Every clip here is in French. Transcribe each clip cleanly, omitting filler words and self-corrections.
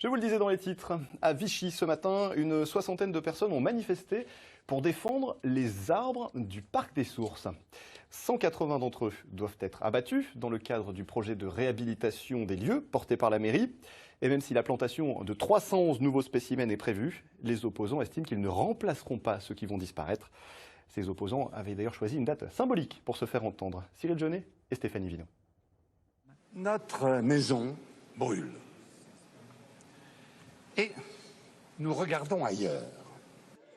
Je vous le disais dans les titres, à Vichy ce matin, une soixantaine de personnes ont manifesté pour défendre les arbres du parc des Sources. 180 d'entre eux doivent être abattus dans le cadre du projet de réhabilitation des lieux porté par la mairie. Et même si la plantation de 311 nouveaux spécimens est prévue, les opposants estiment qu'ils ne remplaceront pas ceux qui vont disparaître. Ces opposants avaient d'ailleurs choisi une date symbolique pour se faire entendre. Cyril Jeunet et Stéphanie Vino. Notre maison brûle. Et nous regardons ailleurs.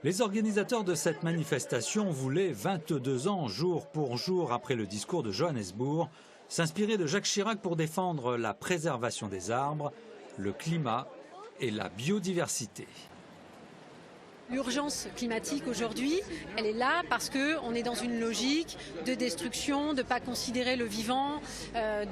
Les organisateurs de cette manifestation voulaient, 22 ans jour pour jour après le discours de Johannesburg, s'inspirer de Jacques Chirac pour défendre la préservation des arbres, le climat et la biodiversité. L'urgence climatique aujourd'hui, elle est là parce qu'on est dans une logique de destruction, de ne pas considérer le vivant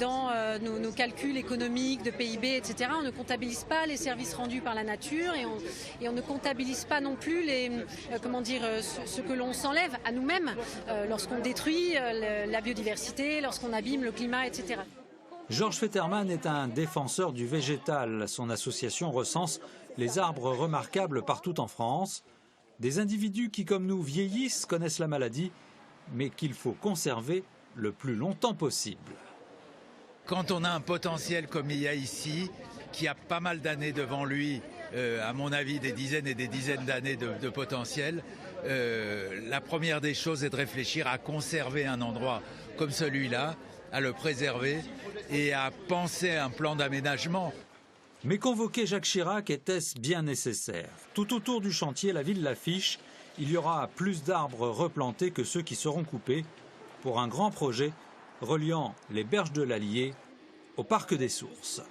dans nos calculs économiques de PIB, etc. On ne comptabilise pas les services rendus par la nature et on ne comptabilise pas non plus ce que l'on s'enlève à nous-mêmes lorsqu'on détruit la biodiversité, lorsqu'on abîme le climat, etc. Georges Fetterman est un défenseur du végétal. Son association recense les arbres remarquables partout en France. Des individus qui, comme nous, vieillissent, connaissent la maladie, mais qu'il faut conserver le plus longtemps possible. Quand on a un potentiel comme il y a ici, qui a pas mal d'années devant lui, à mon avis des dizaines et des dizaines d'années de potentiel, la première des choses est de réfléchir à conserver un endroit comme celui-là, à le préserver et à penser à un plan d'aménagement. Mais convoquer Jacques Chirac, était-ce bien nécessaire? Tout autour du chantier, la ville l'affiche, il y aura plus d'arbres replantés que ceux qui seront coupés pour un grand projet reliant les berges de l'Allier au parc des Sources.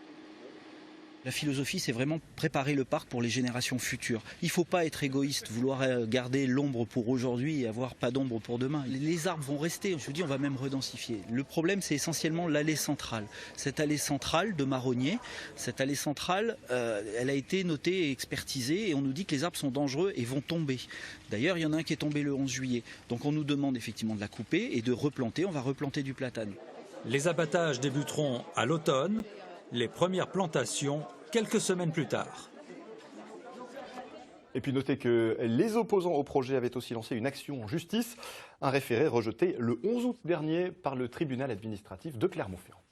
La philosophie, c'est vraiment préparer le parc pour les générations futures. Il ne faut pas être égoïste, vouloir garder l'ombre pour aujourd'hui et avoir pas d'ombre pour demain. Les arbres vont rester, je vous dis, on va même redensifier. Le problème, c'est essentiellement l'allée centrale. Cette allée centrale de marronniers, cette allée centrale, elle a été notée et expertisée et on nous dit que les arbres sont dangereux et vont tomber. D'ailleurs, il y en a un qui est tombé le 11 juillet. Donc on nous demande effectivement de la couper et de replanter. On va replanter du platane. Les abattages débuteront à l'automne. Les premières plantations quelques semaines plus tard. Et puis notez que les opposants au projet avaient aussi lancé une action en justice, un référé rejeté le 11 août dernier par le tribunal administratif de Clermont-Ferrand.